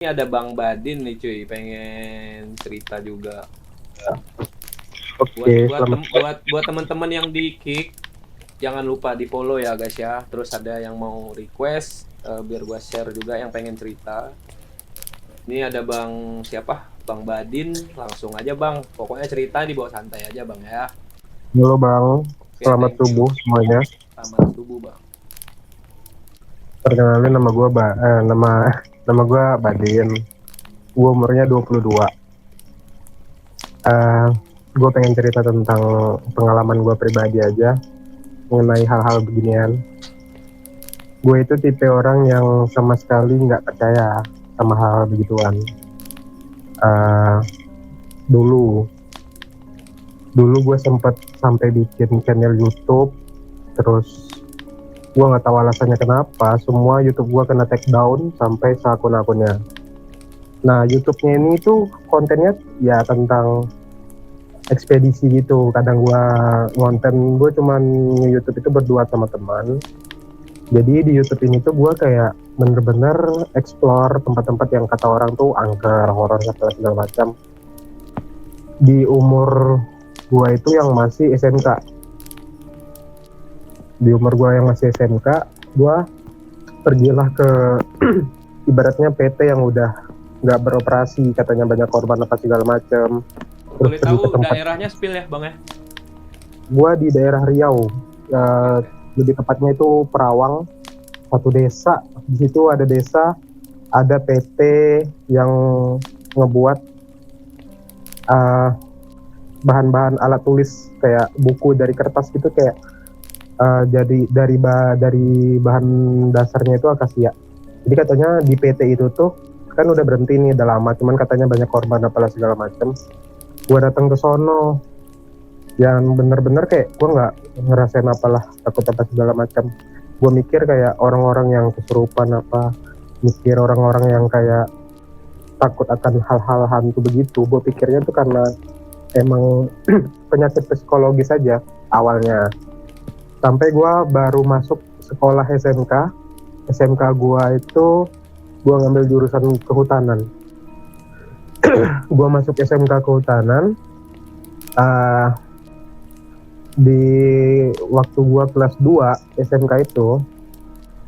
Ini ada Bang Badin nih cuy, pengen cerita juga. Buat Oke, buat selamat. tem, buat buat teman-teman yang di kick, jangan lupa di follow ya guys ya. Terus ada yang mau request, biar gua share juga yang pengen cerita. Ini ada Bang siapa? Bang Badin, langsung aja Bang. Pokoknya cerita di bawah santai aja Bang ya. Halo Bang, Oke, selamat thank you. subuh semuanya. Selamat subuh Bang. Perkenalkan nama gua nama gua Badin. Gua umurnya 22. Eh, gua pengen cerita tentang pengalaman gua pribadi aja mengenai hal-hal beginian. Gue itu tipe orang yang sama sekali nggak percaya sama hal begituan. Eh, dulu, dulu gue sempet sampai bikin channel YouTube, terus gue nggak tahu alasannya kenapa semua YouTube gue kena take down sampai seakun-akunnya. Nah, YouTube-nya ini tuh kontennya ya tentang ekspedisi gitu. Kadang gua ngonten, gue cuman YouTube itu berdua sama teman. Jadi di YouTube ini tuh gua kayak bener-bener explore tempat-tempat yang kata orang tuh angker, horor segala macam. Di umur gua itu yang masih SMK. Di umur gua yang masih SMK, gua pergilah ke ibaratnya PT yang udah nggak beroperasi, katanya banyak korban apa segala macam. Terus Boleh pergi ke tahu tempat. daerahnya spill ya Bang ya? Gua di daerah Riau, Oke, eh, oke. lebih tepatnya itu Perawang, satu desa. Di situ ada desa, ada PT yang ngebuat eh, bahan-bahan alat tulis kayak buku dari kertas gitu, kayak jadi dari bahan dasarnya itu akasia. Jadi katanya di PT itu tuh kan udah berhenti nih udah lama, cuman katanya banyak korban apalah segala macam. Gua datang ke sono, yang bener-bener kayak gue nggak ngerasain apalah takut apa segala macam. Gue mikir kayak orang-orang yang kesurupan apa, mikir orang-orang yang kayak takut akan hal-hal hantu begitu. Gue pikirnya tuh karena emang penyakit psikologis saja awalnya. Sampai gue baru masuk sekolah SMK gue itu gue ngambil jurusan kehutanan. Gue masuk SMK kehutanan, uh, di waktu gua kelas 2 SMK itu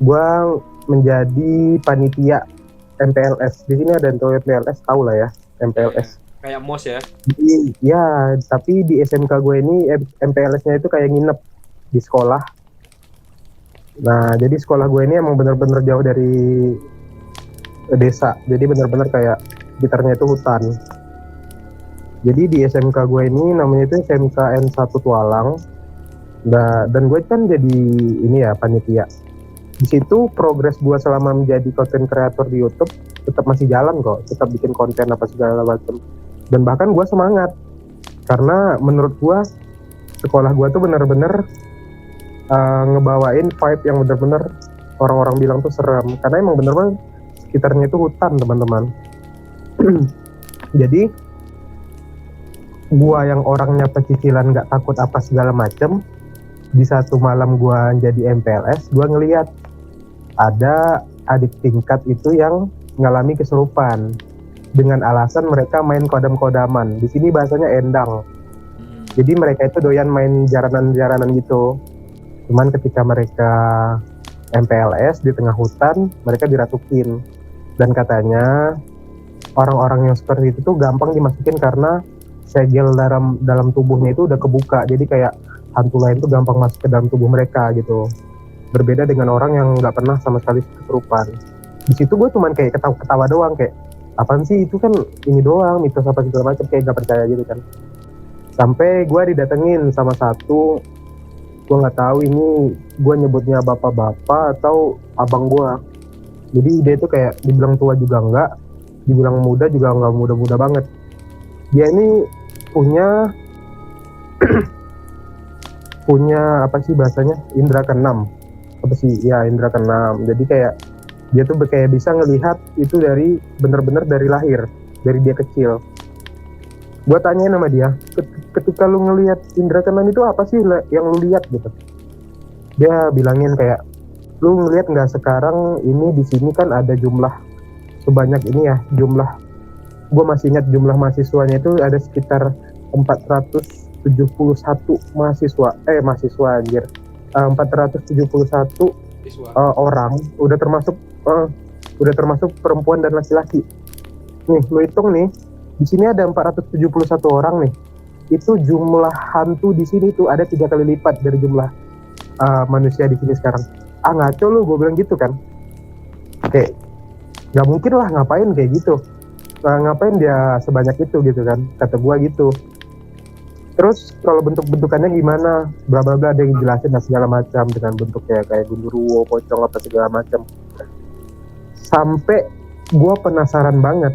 gua menjadi panitia MPLS. Di sini ada MPLS, tahu lah ya, Ya, ya. MPLS. Kayak MOS ya. Jadi ya, tapi di SMK gue ini MPLS-nya itu kayak nginep di sekolah. Nah, jadi sekolah gue ini emang bener-bener jauh dari desa. Jadi bener-bener kayak sekitarnya itu hutan. Jadi di SMK gue ini namanya itu SMK N1 Tualang. Nah, dan gue kan jadi ini ya panitia. Di situ progres gue selama menjadi content creator di YouTube tetap masih jalan kok, tetap bikin konten apa segala macam. Dan bahkan gue semangat karena menurut gue sekolah gue tuh bener-bener ngebawain vibe yang bener-bener orang-orang bilang tuh serem, karena emang bener-bener sekitarnya itu hutan teman-teman. Jadi gue yang orangnya pecicilan nggak takut apa segala macam, di satu malam gue jadi MPLS, gue ngeliat ada adik tingkat itu yang mengalami kesurupan dengan alasan mereka main kodam-kodaman. Di sini bahasanya endang. Jadi mereka itu doyan main jaranan-jaranan gitu. Cuman ketika mereka MPLS di tengah hutan, mereka dirasukin. Dan katanya orang-orang yang seperti itu tuh gampang dimasukin karena segel dalam tubuhnya itu udah kebuka. Jadi kayak hantu lain tuh gampang masuk ke dalam tubuh mereka gitu. Berbeda dengan orang yang nggak pernah sama sekali kesurupan. Di situ gue cuman kayak ketawa-ketawa doang, kayak apaan sih itu, kan ini doang mitos apa segala macam, kayak nggak percaya gitu kan. Sampai gue didatengin sama satu, gue nggak tahu ini gue nyebutnya bapak-bapak atau abang gue. Jadi dia itu kayak dibilang tua juga enggak, dibilang muda juga nggak muda-muda banget. Dia ini punya punya apa sih bahasanya, indra keenam apa sih ya, indra keenam. Jadi kayak dia tuh kayak bisa ngelihat itu dari bener-bener dari lahir, dari dia kecil. Gue tanya sama dia, ketika lu ngelihat indra keenam itu apa sih yang lu lihat gitu. Dia bilangin kayak, lu ngelihat nggak sekarang ini di sini kan ada jumlah sebanyak ini ya jumlah, gue masih ingat jumlah mahasiswanya itu ada sekitar 471 mahasiswa anjir. 471 Siswa. orang, udah termasuk perempuan dan laki-laki. Nih, lu hitung nih, di sini ada 471 orang nih. Itu jumlah hantu di sini tuh ada 3 kali lipat dari jumlah manusia di sini sekarang. Ngaco lu, gue bilang gitu kan. Kayak nggak mungkin lah, ngapain kayak gitu. Ngapain dia sebanyak itu gitu kan, kata gua gitu. Terus kalau bentuk-bentukannya gimana, bla bla bla, ada yang jelasin segala macam dengan bentuknya kayak genderuwo, pocong apa segala macam. Sampai gua penasaran banget,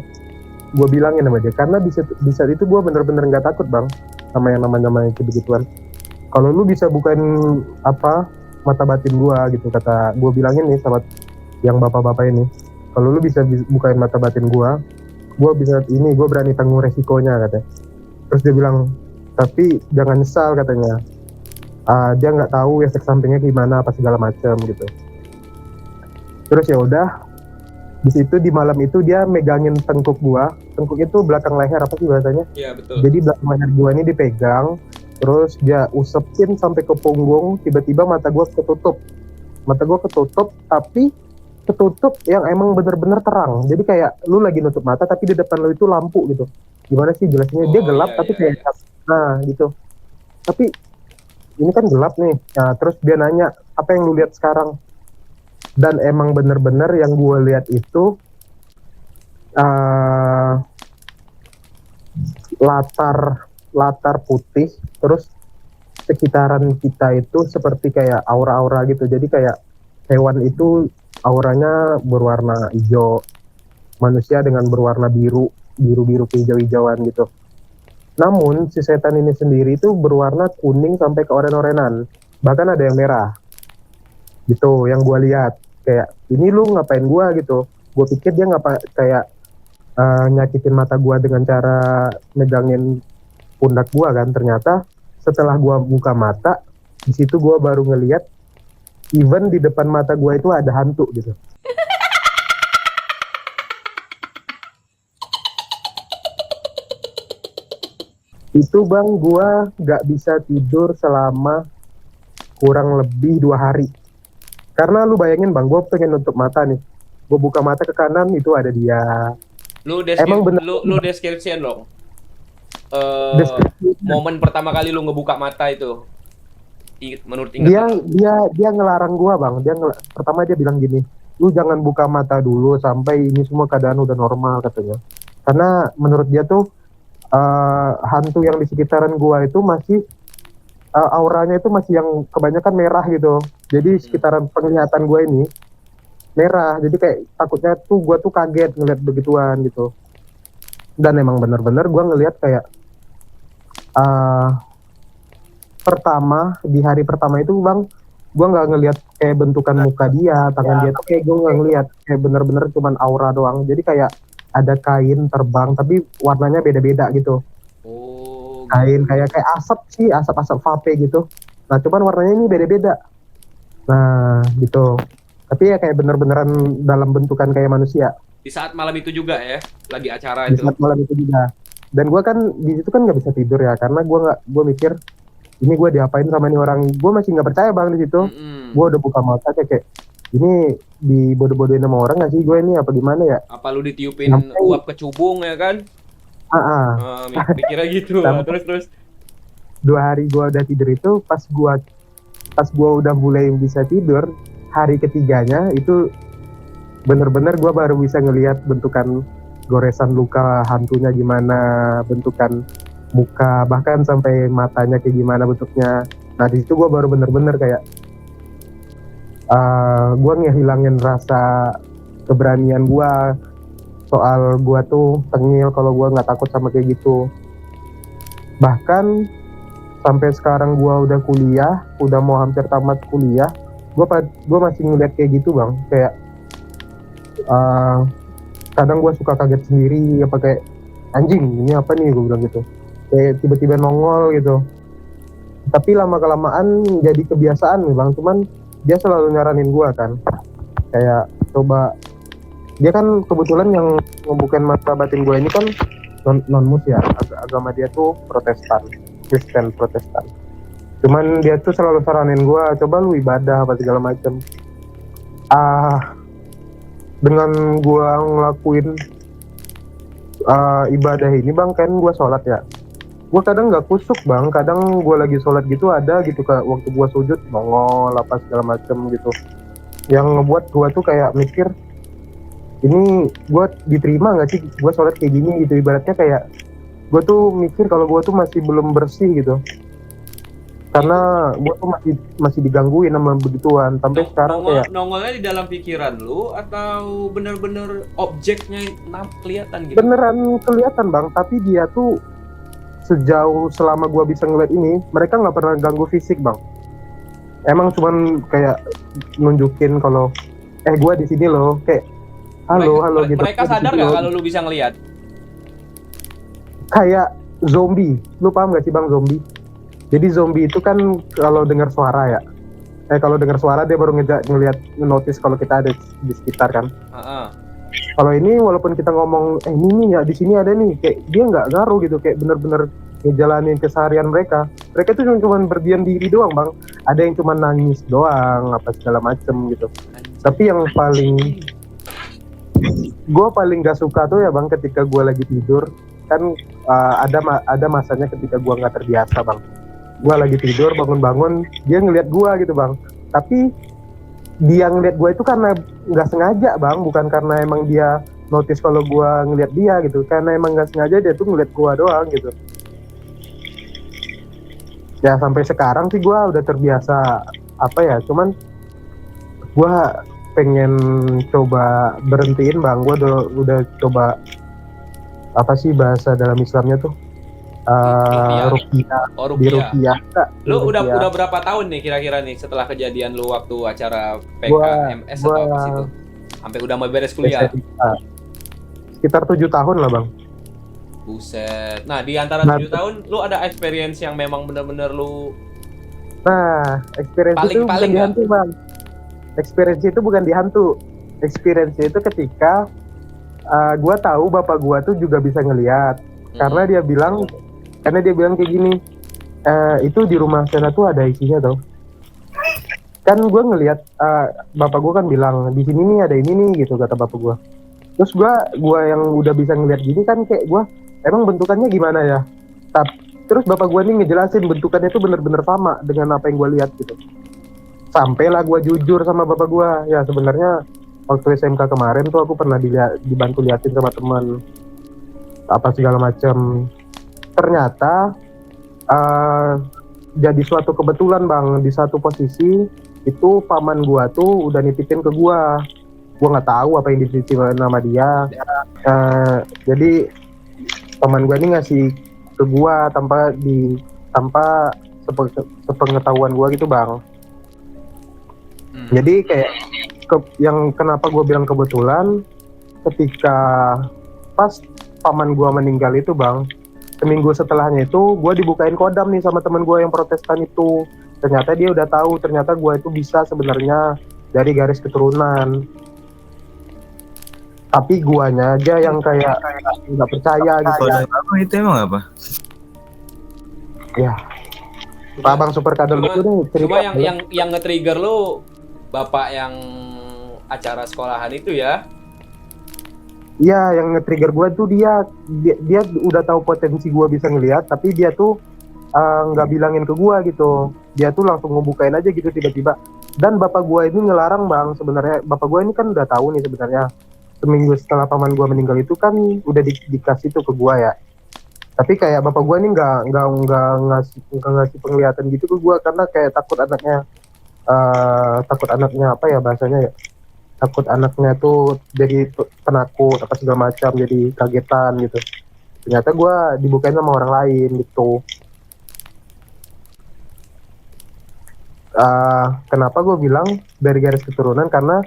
gua bilangin sama dia karena di saat itu gua bener-bener nggak takut bang sama yang namanya begituan. Kalau lu bisa bukain apa mata batin gua gitu, kata gua bilangin nih sama yang bapak-bapak ini, kalau lu bisa bukain mata batin gua bisa ini, gue berani tanggung resikonya katanya. Terus dia bilang, tapi jangan nyesal katanya. Dia nggak tahu efek sampingnya gimana apa segala macam gitu. Terus ya udah, di situ di malam itu dia megangin tengkuk gua. Tengkuk itu belakang leher apa sih bahasanya? Iya betul. Jadi belakang leher gua ini dipegang, terus dia usapin sampai ke punggung. Tiba-tiba mata gua ketutup, tapi ketutup yang emang bener-bener terang. Jadi kayak lu lagi nutup mata tapi di depan lu itu lampu gitu. Gimana sih jelasnya? Dia gelap tapi kayak nah gitu. Tapi ini kan gelap nih. Nah, terus dia nanya, apa yang lu lihat sekarang? Dan emang bener-bener yang gue lihat itu latar putih, terus sekitaran kita itu seperti kayak aura-aura gitu. Jadi kayak hewan itu auranya berwarna hijau, manusia dengan berwarna biru kehijau-hijauan gitu. Namun si setan ini sendiri itu berwarna kuning sampai ke oren-orenan, bahkan ada yang merah gitu yang gue lihat. Kayak ini lu ngapain gue gitu, gue pikir dia kayak nyakitin mata gue dengan cara megangin pundak gue kan. Ternyata setelah gue buka mata, di situ gue baru ngelihat even di depan mata gue itu ada hantu gitu. Itu bang, gue gak bisa tidur selama kurang lebih 2 hari. Karena lu bayangin bang, gue pengen nutup mata nih, gue buka mata ke kanan itu ada dia. Lu deskripsiin dong. Momen pertama kali lu ngebuka mata itu. Menurut dia ngelarang gua bang. Pertama dia bilang gini, lu jangan buka mata dulu sampai ini semua keadaan udah normal katanya. Karena menurut dia tuh hantu yang di sekitaran gua itu masih auranya itu masih yang kebanyakan merah gitu. Jadi sekitaran penglihatan gua ini merah. Jadi kayak takutnya tuh gua tuh kaget ngeliat begituan gitu. Dan emang bener-bener gua ngeliat kayak di hari pertama itu bang, gue nggak ngelihat kayak bentukan muka dia, tangan dia tuh kayak gue nggak ngelihat, kayak bener-bener cuman aura doang. Jadi kayak ada kain terbang tapi warnanya beda-beda gitu. Kain kayak asap vape gitu. Nah cuman warnanya ini beda-beda. Nah gitu. Tapi ya kayak bener-beneran dalam bentukan kayak manusia. Di saat malam itu juga ya, lagi acara itu. Di saat malam itu juga. Dan gue kan di situ kan nggak bisa tidur ya, karena gue mikir ini gue diapain sama nih orang. Gue masih nggak percaya bang di situ. Gue udah buka mata kayak ini dibodoh-bodohin sama orang nggak sih gue ini apa gimana ya? Apa lu ditiupin uap kecubung ya kan? Mikirnya gitu. Terus 2 hari gue udah tidur itu, pas gue udah mulai bisa tidur, hari ketiganya itu bener-bener gue baru bisa ngelihat bentukan goresan luka hantunya gimana, bentukan muka, bahkan sampai matanya kayak gimana bentuknya. Nah di situ gue baru bener-bener kayak gue ngehilangin rasa keberanian gue soal gue tuh tengil kalau gue nggak takut sama kayak gitu. Bahkan sampai sekarang gue udah kuliah, udah mau hampir tamat kuliah, gue masih ngeliat kayak gitu bang. Kayak kadang gue suka kaget sendiri, apa kayak anjing ini apa nih, gue bilang gitu. Kayak tiba-tiba nongol gitu. Tapi lama-kelamaan jadi kebiasaan nih bang. Cuman dia selalu nyaranin gue kan, kayak coba dia kan kebetulan yang membukain mata batin gue ini kan non mus ya, agama dia tuh Protestan, Kristen Protestan. Cuman dia tuh selalu saranin gue, coba lu ibadah apa segala macem. Dengan gue ngelakuin ibadah ini bang, kan gue sholat ya, gue kadang nggak kusuk bang, kadang gue lagi sholat gitu ada gitu kayak waktu gue sujud nongol apa segala macem gitu, yang ngebuat gue tuh kayak mikir, ini gue diterima nggak sih gue sholat kayak gini gitu, ibaratnya kayak gue tuh mikir kalau gue tuh masih belum bersih gitu, karena gue tuh masih digangguin sama begituan sampai sekarang kayak Nongolnya di dalam pikiran lu atau bener-bener objeknya kelihatan gitu? beneran kelihatan bang, tapi dia tuh sejauh selama gue bisa ngeliat ini, mereka nggak pernah ganggu fisik bang. Emang cuman kayak nunjukin kalau gue di sini loh, kayak halo gitu. Mereka sadar nggak kalau lu bisa ngelihat? Kayak zombie, lu paham gak sih bang zombie? Jadi zombie itu kan kalau dengar suara ya, kalau dengar suara dia baru ngeliat notice kalau kita ada di sekitar kan. Kalau ini walaupun kita ngomong ini nih ya di sini ada nih, kayak dia nggak ngaruh gitu, kayak bener-bener ngejalanin keseharian mereka tuh cuma berdiam diri doang bang, ada yang cuma nangis doang apa segala macem gitu. Tapi yang gue paling gak suka tuh ya bang, ketika gue lagi tidur kan, ada masanya ketika gue nggak terbiasa bang, gue lagi tidur bangun-bangun dia ngeliat gue gitu bang, tapi dia ngeliat gue itu karena nggak sengaja bang, bukan karena emang dia notice kalau gue ngeliat dia gitu, karena emang nggak sengaja dia tuh ngeliat gue doang gitu. Ya sampai sekarang sih gue udah terbiasa apa ya, cuman gue pengen coba berhentiin bang, gue udah coba apa sih bahasa dalam Islamnya tuh, ruqyah. Di ruqyah. Lu udah berapa tahun nih kira-kira nih setelah kejadian lu waktu acara PKMS atau apa sih itu? Sampai udah mau beres kuliah? Sekitar 7 tahun lah bang. Buset. Nah di antara 7 tahun lu ada experience yang memang bener-bener lu... Nah experience itu bukan di hantu bang. Experience itu bukan di hantu. Experience itu ketika gue tahu bapak gue tuh juga bisa ngelihat, karena dia bilang kayak gini, itu di rumah sana tuh ada isinya tuh. Kan gue ngelihat, bapak gue kan bilang di sini nih ada ini nih gitu kata bapak gue. Terus gue yang udah bisa ngelihat gini kan kayak gue, emang bentukannya gimana ya? Terus bapak gue nih ngejelasin bentukannya tuh bener-bener sama dengan apa yang gue lihat gitu. Sampailah gue jujur sama bapak gue, ya sebenarnya waktu SMK kemarin tuh aku pernah dibantu liatin sama teman apa segala macam. Ternyata jadi suatu kebetulan bang, di satu posisi itu paman gua tuh udah nitipin ke gua nggak tahu apa yang dititipin nama dia. Jadi paman gua ini ngasih ke gua tanpa sepengetahuan gua gitu bang. Jadi kayak yang kenapa gue bilang kebetulan, ketika pas paman gue meninggal itu bang, seminggu setelahnya itu gue dibukain kodam nih sama teman gue yang Protestan itu. Ternyata dia udah tahu ternyata gue itu bisa sebenarnya dari garis keturunan, tapi guanya aja yang kayak nggak percaya gitu. Itu emang apa? Ya Pak Bang Super Kadal itu nih cerita. Cuma yang nge-trigger lo bapak yang acara sekolahan itu ya? Iya, yang nge-trigger gue tuh dia udah tahu potensi gue bisa ngelihat, tapi dia tuh nggak bilangin ke gue gitu. Dia tuh langsung ngebukain aja gitu tiba-tiba. Dan bapak gue ini ngelarang bang, sebenarnya bapak gue ini kan udah tahu nih sebenarnya. Seminggu setelah paman gue meninggal itu kan udah dikasih tuh ke gue ya. Tapi kayak bapak gue ini nggak ngasih penglihatan gitu ke gue, karena kayak takut anaknya apa ya bahasanya ya, takut anaknya tuh jadi penakut apa segala macam, jadi kagetan gitu. Ternyata gue dibukain sama orang lain gitu. Kenapa gue bilang dari garis keturunan, karena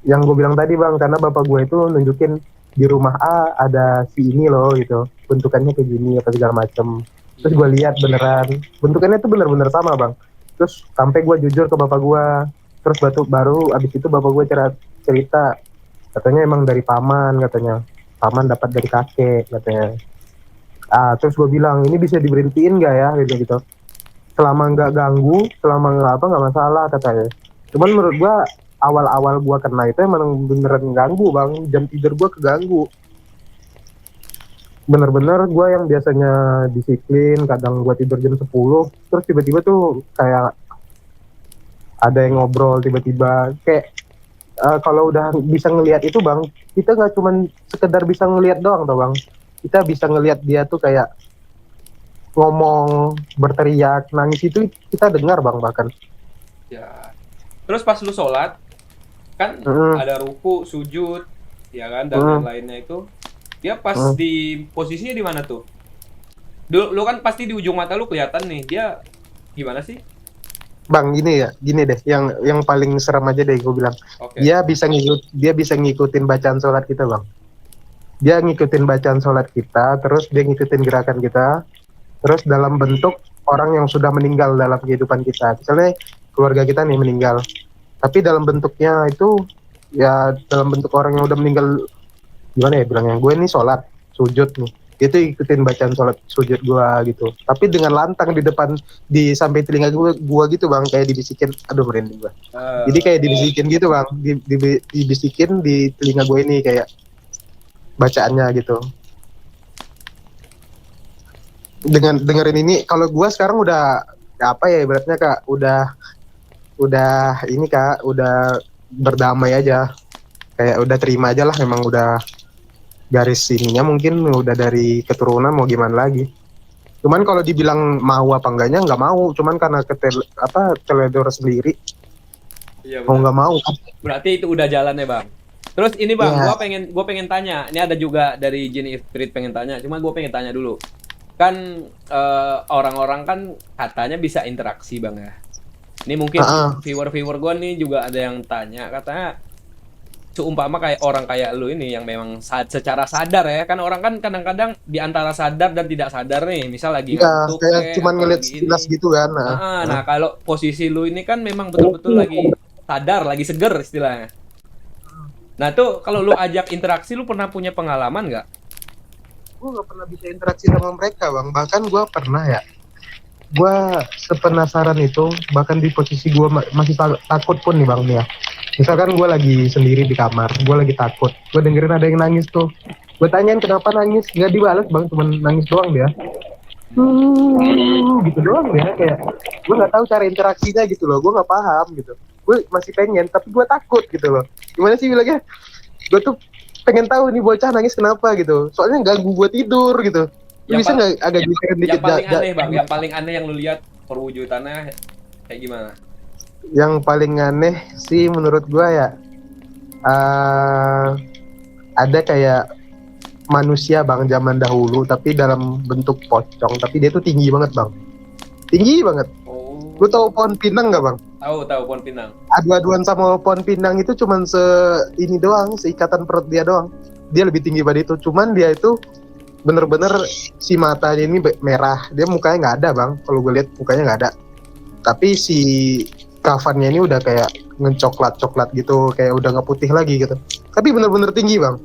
yang gue bilang tadi bang, karena bapak gue itu nunjukin di rumah A ada si ini loh gitu, bentukannya kayak gini apa segala macam. Terus gue lihat beneran bentukannya tuh bener-bener sama bang. Terus sampai gue jujur ke bapak gue, terus baru abis itu bapak gue cerita, Katanya emang dari paman, katanya paman dapat dari kakek katanya. Terus gue bilang ini bisa diberhentiin nggak ya gitu, selama nggak ganggu, selama nggak apa nggak masalah katanya. Cuman menurut gue awal-awal gue kena itu emang beneran ganggu bang, jam tidur gue keganggu. Bener-bener gue yang biasanya disiplin, kadang gue tidur jam 10, terus tiba-tiba tuh kayak ada yang ngobrol tiba-tiba kayak kalau udah bisa ngelihat itu bang, kita nggak cuman sekedar bisa ngelihat doang tuh bang, kita bisa ngelihat dia tuh kayak ngomong, berteriak, nangis itu kita dengar bang bahkan. Ya. Terus pas lu sholat, kan Mm, ada ruku, sujud, ya kan, dan mm, lain-lainnya itu. Dia pas mm. di posisinya di mana tuh? Lu kan pasti di ujung mata lu kelihatan nih. Dia gimana sih? Bang gini ya, gini deh, yang paling serem aja deh gue bilang, Oke. dia bisa ngikutin bacaan sholat kita bang. Dia ngikutin bacaan sholat kita, terus dia ngikutin gerakan kita, terus dalam bentuk orang yang sudah meninggal dalam kehidupan kita. Misalnya keluarga kita nih meninggal, tapi dalam bentuknya itu ya dalam bentuk orang yang udah meninggal, gimana ya bilangnya, gue nih sholat sujud nih, itu ikutin bacaan sholat sujud gue gitu, tapi dengan lantang di depan, di sampai telinga gue gitu bang, kayak dibisikin, aduh merinding gue. Jadi kayak dibisikin gitu bang, dibisikin di telinga gue ini kayak bacaannya gitu. Dengan dengerin ini, kalau gue sekarang udah apa ya ibaratnya kak, udah ini kak, udah berdamai aja, kayak udah terima aja lah, emang udah garis ininya mungkin udah dari keturunan, mau gimana lagi. Cuman kalau dibilang mau apa enggaknya nggak mau, cuman karena teledor sendiri Iya mau benar. nggak mau. Berarti itu udah jalan ya bang. Terus ini bang, Ya, gua pengen tanya. Ini ada juga dari Jin Spirit pengen tanya. Cuma gua pengen tanya dulu. Kan orang-orang kan katanya bisa interaksi bang ya. Ini mungkin uh-uh. viewer-viewer gua nih juga ada yang tanya. Katanya seumpama kayak orang kayak lu ini yang memang secara sadar ya, kan orang kan kadang-kadang di antara sadar dan tidak sadar nih, misal lagi Ya ngantuk kayak kek cuman atau ngeliat lagi sekilas ini. gitu kan. Nah, kalau posisi lu ini kan memang betul-betul lagi sadar, lagi seger istilahnya. Nah tuh kalau lu ajak interaksi, lu pernah punya pengalaman nggak? Gue nggak pernah bisa interaksi sama mereka bang, bahkan gue pernah ya, gue sepenasaran itu, bahkan di posisi gue masih takut pun nih bang nih ya. Misalkan gue lagi sendiri di kamar, gue lagi takut, gue dengerin ada yang nangis tuh, gue tanyain kenapa nangis, nggak dibalas bang, cuman nangis doang dia. Gitu doang ya, kayak gue nggak tahu cara interaksinya gitu loh, gue nggak paham gitu. Gue masih pengen tapi gue takut gitu loh. Gimana sih bilangnya, gue tuh pengen tahu nih bocah nangis kenapa gitu, soalnya ganggu gue tidur gitu. Lu Yang bisa pal nggak agak geseran yang dikit paling aneh bang, yang paling aneh yang lu lihat perwujudannya kayak gimana? yang paling aneh sih menurut gue ya, uh, ada kayak manusia bang zaman dahulu tapi dalam bentuk pocong, tapi dia tuh tinggi banget bang, tinggi banget. Lu Oh, tahu pohon pinang nggak bang? tahu pohon pinang. Adu-aduan sama pohon pinang itu cuman ini doang, seikatan perut dia doang. Dia lebih tinggi pada itu. Cuman dia itu bener-bener si matanya ini merah. Dia mukanya nggak ada bang. Kalau gue lihat mukanya nggak ada. Tapi si kafannya ini udah kayak ngecoklat-coklat gitu, kayak udah nggak putih lagi gitu. Tapi bener-bener tinggi bang.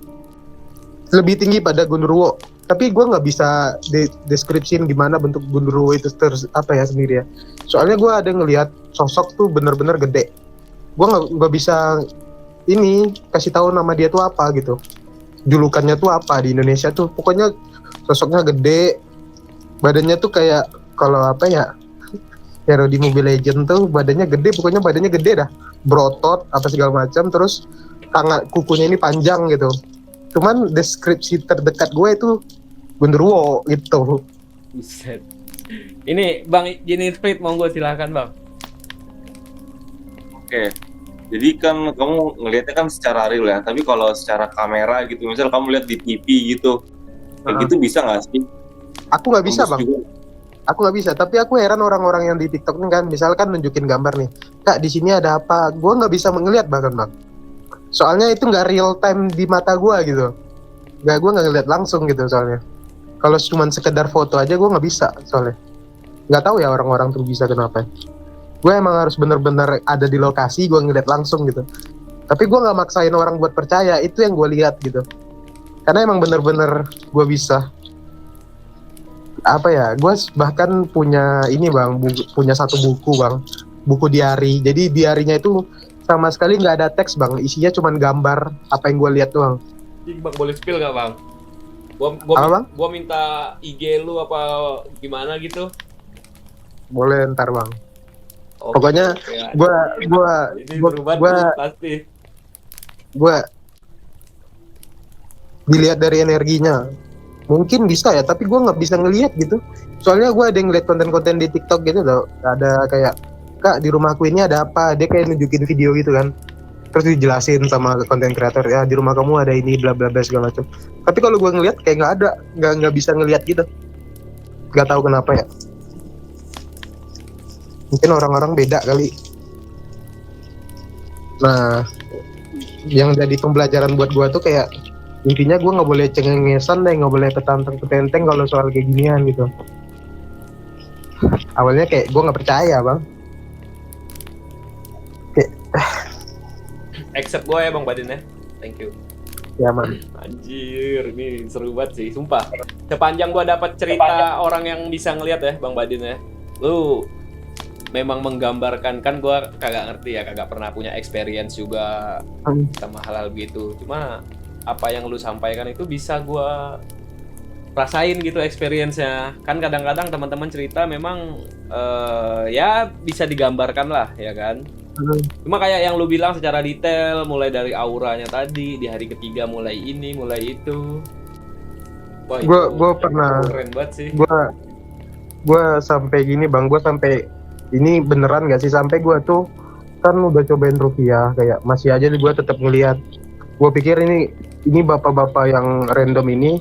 Lebih tinggi pada Gundurwo. Tapi gue nggak bisa deskripsiin gimana bentuk Gundurwo itu apa ya sendiri ya. Soalnya gue ada ngelihat sosok tuh bener-bener gede. Gue nggak bisa ini kasih tahu nama dia tuh apa gitu, julukannya tuh apa di Indonesia tuh, pokoknya sosoknya gede, badannya tuh kayak, kalau apa ya, hero di Mobile Legend tuh badannya gede, pokoknya badannya gede dah, berotot apa segala macam, terus tangan kukunya ini panjang gitu. Cuman deskripsi terdekat gue itu Gundurwo gitu. Buset. Ini Bang Jin Spirit, monggo silakan Bang. Oke, jadi kan kamu ngelihatnya kan secara real ya, tapi kalau secara kamera gitu, misal kamu lihat di TV gitu, kayak gitu bisa nggak sih? Aku nggak bisa Tembus bang, juga. aku nggak bisa. Tapi aku heran orang-orang yang di TikTok nih kan, misalkan nunjukin gambar nih, kak di sini ada apa, gue nggak bisa ngeliat bahkan bang. Soalnya itu nggak real time di mata gue gitu, nggak, gue nggak ngeliat langsung gitu soalnya. Kalau cuma sekedar foto aja gue nggak bisa soalnya. Nggak tahu ya orang-orang tuh bisa kenapa. Gue emang harus bener-bener ada di lokasi, gue ngeliat langsung gitu. Tapi gue nggak maksain orang buat percaya, itu yang gue lihat gitu. Karena emang bener-bener gue bisa. Apa ya, gue bahkan punya ini bang, punya satu buku bang, buku diary. Jadi diarinya itu sama sekali nggak ada teks bang, isinya cuma gambar apa yang gue lihat doang. Ini Bang boleh spill nggak Bang? Apa, Bang? Gua minta IG lu apa gimana gitu. Boleh ntar bang. Oke, Pokoknya ya. Ini gue berubah nih, pasti. dilihat dari energinya. Mungkin bisa ya, tapi gue nggak bisa ngelihat gitu. Soalnya gue ada yang lihat konten-konten di TikTok gitu loh. Ada kayak, Kak di rumahku ini ada apa? Dia kayak nunjukin video gitu kan. Terus dijelasin sama konten kreator, ya di rumah kamu ada ini bla bla bla segala macam. Tapi kalau gue ngelihat kayak nggak ada, nggak bisa ngelihat gitu. Nggak tahu kenapa ya. Mungkin orang-orang beda kali. Nah, yang jadi pembelajaran buat gue tuh kayak intinya gue nggak boleh cengengesan deh, nggak boleh petantang-petenteng kalau soal kayak ginian gitu. Awalnya kayak gue nggak percaya bang. Kayak Accept gue ya Bang Badin ya. Thank you. ya man. Anjir, ini seru banget sih, sumpah. Sepanjang gua dapat cerita orang yang bisa ngelihat ya, Bang Badin ya. Lu memang menggambarkan, kan gua kagak ngerti ya, kagak pernah punya experience juga sama hal-hal begitu. Cuma apa yang lu sampaikan itu bisa gua rasain gitu experience-nya. Kan kadang-kadang teman-teman cerita memang ya bisa digambarkan lah, ya kan? Cuma kayak yang lu bilang secara detail, mulai dari auranya tadi, di hari ketiga mulai ini, mulai itu. Wah, Gue pernah, keren banget sih. gue sampai gini bang, gue sampai ini beneran gak sih, sampai gue tuh kan udah cobain rukiah, kayak masih aja gue tetap ngelihat. Gue pikir ini bapak-bapak yang random ini,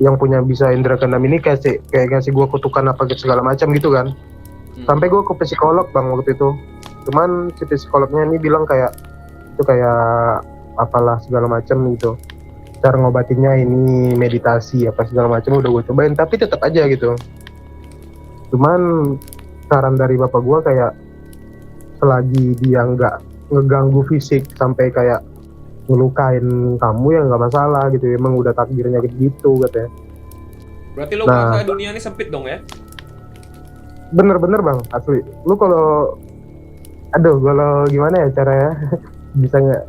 yang punya bisa indra keenam ini kayak ngasih gue kutukan apa segala macam gitu kan. Sampai gue ke psikolog bang waktu itu. Cuman si psikolognya ini bilang kayak itu kayak apalah segala macam gitu. Cara ngobatinnya ini meditasi apa segala macam udah gue cobain, tapi tetap aja gitu. Cuman saran dari bapak gue kayak selagi dia nggak ngeganggu fisik sampai kayak ngelukain kamu ya nggak masalah gitu. Emang udah takdirnya gitu katanya. Berarti lo merasa dunia ini sempit dong ya? Bener-bener bang, asli. Lu kalau gimana ya caranya bisa nggak?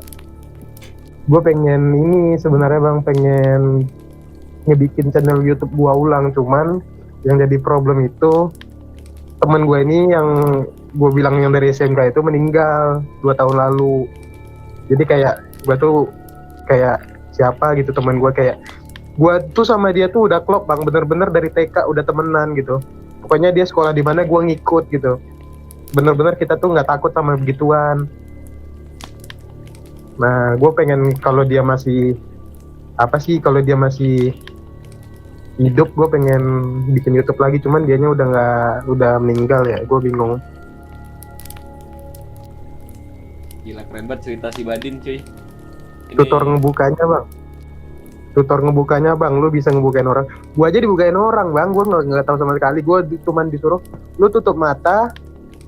Gue pengen ini sebenarnya bang, pengen ngebikin channel YouTube gua ulang, cuman yang jadi problem itu temen gue ini yang gue bilang yang dari SMK itu meninggal 2 tahun lalu. Jadi kayak gue tuh kayak siapa gitu temen gue, kayak gue tuh sama dia tuh udah klop bang, bener-bener dari TK udah temenan gitu. Pokoknya dia sekolah di mana gue ngikut gitu. Bener-bener kita tuh nggak takut sama begituan. Nah, gue pengen kalau dia masih hidup, gue pengen bikin YouTube lagi. Cuman dianya udah meninggal ya, gue bingung. Gila, keren banget cerita si Badin cuy. Tutor ngebukanya bang, lu bisa ngebukain orang. Gue aja dibukain orang bang, gue nggak tahu sama sekali. Gue cuman disuruh lu tutup mata.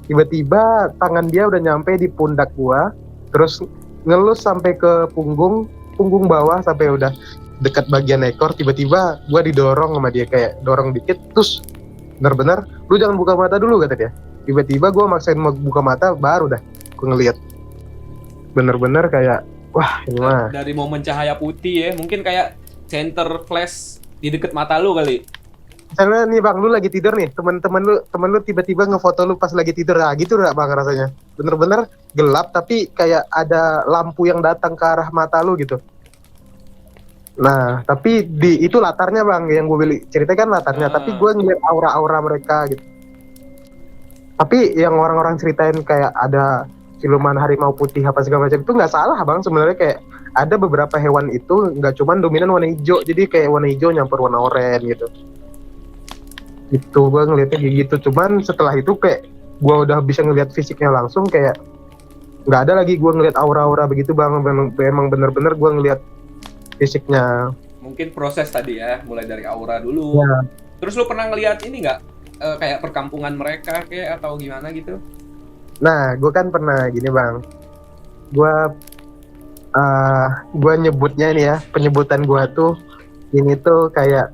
Tiba-tiba tangan dia udah nyampe di pundak gua, terus ngelus sampai ke punggung bawah sampai udah dekat bagian ekor. Tiba-tiba gua didorong sama dia, kayak dorong dikit, terus bener-bener lu jangan buka mata dulu kata dia. Tiba-tiba gua maksain mau buka mata, baru dah gua ngeliat. Bener-bener kayak wah ini mah. Dari momen cahaya putih ya, mungkin kayak center flash di deket mata lu kali. Misalnya nih bang, lu lagi tidur nih, temen lu tiba-tiba ngefoto lu pas lagi tidur, nah gitu gak bang rasanya? Bener-bener gelap tapi kayak ada lampu yang datang ke arah mata lu gitu. Nah tapi itu latarnya bang, yang gue beli ceritakan latarnya, tapi gue ngeliat aura-aura mereka gitu. Tapi yang orang-orang ceritain kayak ada siluman harimau putih apa segala macam itu nggak salah bang, sebenarnya kayak ada beberapa hewan itu nggak cuman dominan warna hijau, jadi kayak warna hijau nyampur warna oranye gitu. Itu gue ngeliatnya kayak gitu. Cuman setelah itu kayak gue udah bisa ngeliat fisiknya langsung, kayak nggak ada lagi gue ngeliat aura-aura begitu bang. Memang bener-bener gue ngeliat fisiknya. Mungkin proses tadi ya, mulai dari aura dulu ya. Terus lu pernah ngeliat ini nggak kayak perkampungan mereka kayak atau gimana gitu? Nah gue kan pernah gini bang, gue Gua nyebutnya ini ya, penyebutan gua tuh ini tuh kayak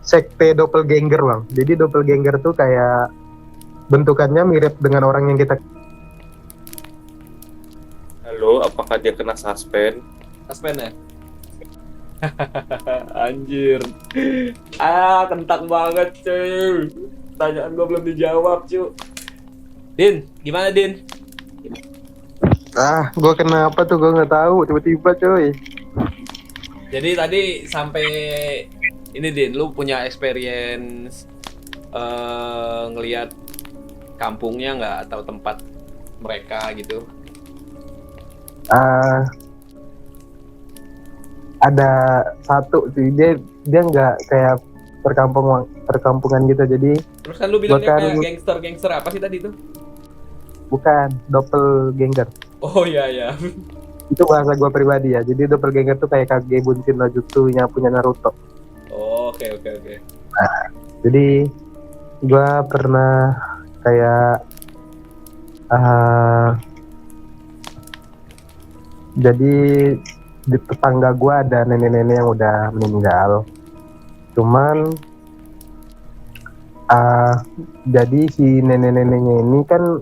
sekte doppelganger bang. Jadi doppelganger tuh kayak bentukannya mirip dengan orang yang kita. Halo, apakah dia kena suspend? Suspend ya? Anjir. Kentang banget cuy. Pertanyaan gue belum dijawab cuy. Din, gimana Din? Gua kenapa tuh gua nggak tahu tiba-tiba coy. Jadi tadi sampai ini Din, lu punya experience ngelihat kampungnya nggak atau tempat mereka gitu? Ada satu sih, dia nggak kayak perkampungan gitu, jadi Terus kan lu bilangnya Bahkan- kayak gangster apa sih tadi tuh? bukan doppelganger. Oh iya ya. Itu bahasa gua pribadi ya, jadi doppelganger tuh kayak Kage Bunshin no Jutsu-nya punya Naruto. Oh, oke. Jadi gua pernah kayak jadi di tetangga gua ada nenek-nenek yang udah meninggal. Cuman jadi si nenek-neneknya ini kan